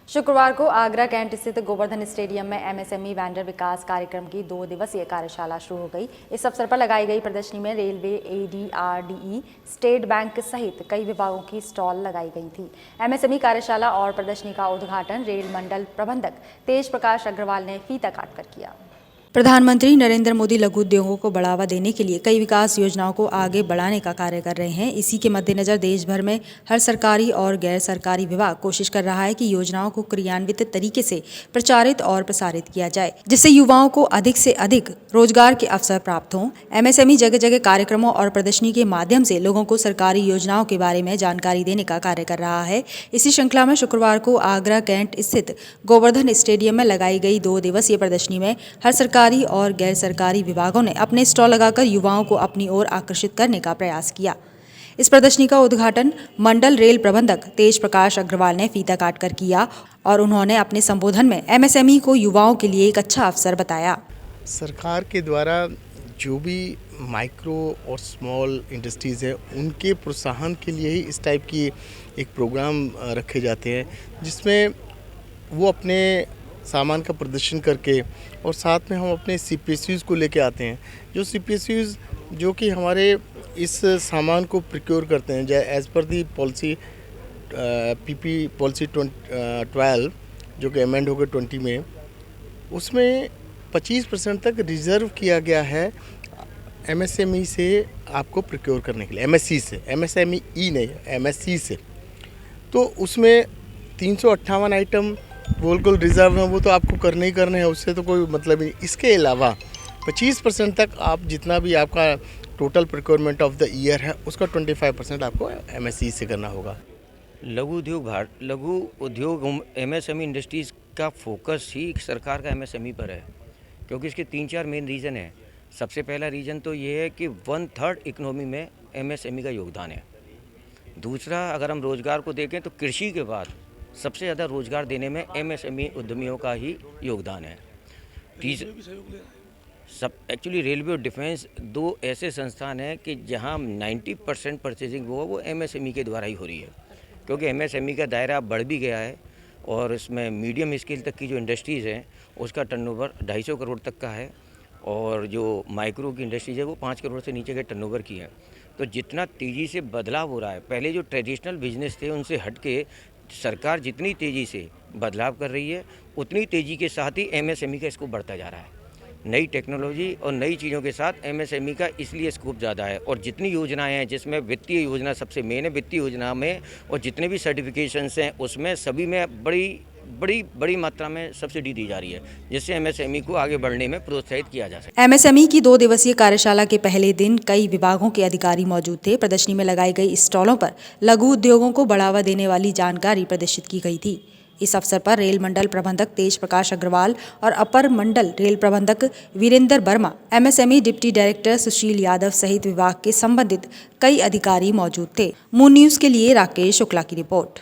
शुक्रवार को आगरा कैंट स्थित गोवर्धन स्टेडियम में एमएसएमई वेंडर विकास कार्यक्रम की 2 दिवसीय कार्यशाला शुरू हो गई। इस अवसर पर लगाई गई प्रदर्शनी में रेलवे, एडीआरडीई, स्टेट बैंक सहित कई विभागों की स्टॉल लगाई गई थी। एमएसएमई कार्यशाला और प्रदर्शनी का उद्घाटन रेल मंडल प्रबंधक तेज प्रकाश अग्रवाल ने फीता काटकर किया। प्रधानमंत्री नरेंद्र मोदी लघु उद्योगों को बढ़ावा देने के लिए कई विकास योजनाओं को आगे बढ़ाने का कार्य कर रहे हैं। इसी के मद्देनजर देश भर में हर सरकारी और गैर सरकारी विभाग कोशिश कर रहा है कि योजनाओं को क्रियान्वित तरीके से प्रचारित और प्रसारित किया जाए, जिससे युवाओं को अधिक से अधिक रोजगार के अवसर प्राप्त हों। एमएसएमई जगह जगह कार्यक्रमों और प्रदर्शनी के माध्यम से लोगों को सरकारी योजनाओं के बारे में जानकारी देने का कार्य कर रहा है। इसी श्रृंखला में शुक्रवार को आगरा कैंट स्थित गोवर्धन स्टेडियम में लगाई गई 2 दिवसीय प्रदर्शनी में हर सरकारी और गैर सरकारी विभागों ने अपने स्टॉल लगाकर युवाओं को अपनी ओर आकर्षित करने का प्रयास किया। इस प्रदर्शनी का उद्घाटन मंडल रेल प्रबंधक तेज प्रकाश अग्रवाल ने फीता काटकर किया और उन्होंने अपने संबोधन में एमएसएमई को युवाओं के लिए एक अच्छा अवसर बताया। सरकार के द्वारा जो भी माइक्रो और स्मॉल इंडस्ट्रीज़ है, उनके प्रोत्साहन के लिए ही इस टाइप की एक प्रोग्राम रखे जाते हैं, जिसमें वो अपने सामान का प्रदर्शन करके और साथ में हम अपने सीपीएसयूज़ को लेके आते हैं। जो सीपीएसयूज़ जो कि हमारे इस सामान को प्रिक्योर करते हैं, जैसे एज़ पर दी पॉलिसी पीपी पॉलिसी 12 जो कि अमेंड हो गए 20 में, उसमें 25% तक रिजर्व किया गया है एमएसएमई से आपको प्रिक्योर करने के लिए, एमएससी से, एमएसएमई नहीं, एमएससी से। तो उसमें 358 आइटम बिल्कुल रिजर्व है, वो तो आपको करने ही करने हैं, उससे तो कोई मतलब नहीं। इसके अलावा 25% तक आप जितना भी आपका total procurement of the year है, उसका 25% आपको एमएससी से करना होगा। लघु उद्योग एमएसएमई इंडस्ट्रीज़ का फोकस ही सरकार का एमएसएमई पर है, क्योंकि इसके 3-4 मेन रीज़न है। सबसे पहला रीज़न तो ये है कि 1/3 इकोनॉमी में एमएसएमई का योगदान है। दूसरा, अगर हम रोज़गार को देखें तो कृषि के बाद सबसे ज़्यादा रोज़गार देने में एमएसएमई उद्यमियों का ही योगदान है। एक्चुअली रेलवे और डिफेंस 2 ऐसे संस्थान हैं कि जहां 90% परचेजिंग वो एमएसएमई के द्वारा ही हो रही है, क्योंकि एमएसएमई का दायरा बढ़ भी गया है और इसमें मीडियम स्केल तक की जो इंडस्ट्रीज़ हैं उसका टर्नओवर 250 करोड़ तक का है, और जो माइक्रो की इंडस्ट्रीज़ है वो 5 करोड़ से नीचे के टर्नओवर की है। तो जितना तेज़ी से बदलाव हो रहा है, पहले जो ट्रेडिशनल बिजनेस थे उनसे हट के सरकार जितनी तेज़ी से बदलाव कर रही है, उतनी तेज़ी के साथ ही एमएसएमई का स्कोप बढ़ता जा रहा है। नई टेक्नोलॉजी और नई चीज़ों के साथ एमएसएमई का इसलिए स्कोप ज़्यादा है। और जितनी योजनाएं हैं, जिसमें वित्तीय योजना सबसे मेन है, वित्तीय योजना में और जितने भी सर्टिफिकेशंस हैं उसमें सभी में बड़ी मात्रा में सब्सिडी दी जा रही है, जिससे एमएसएमई को आगे बढ़ने में प्रोत्साहित किया जा सके। एमएसएमई की 2 दिवसीय कार्यशाला के पहले दिन कई विभागों के अधिकारी मौजूद थे। प्रदर्शनी में लगाई गई स्टॉलों पर लघु उद्योगों को बढ़ावा देने वाली जानकारी प्रदर्शित की गई थी। इस अवसर पर रेल मंडल प्रबंधक तेज प्रकाश अग्रवाल और अपर मंडल रेल प्रबंधक Virendra Verma, MSME deputy director Sushil Yadav सहित विभाग के संबंधित कई अधिकारी मौजूद थे। मून न्यूज़ के लिए राकेश शुक्ला की रिपोर्ट।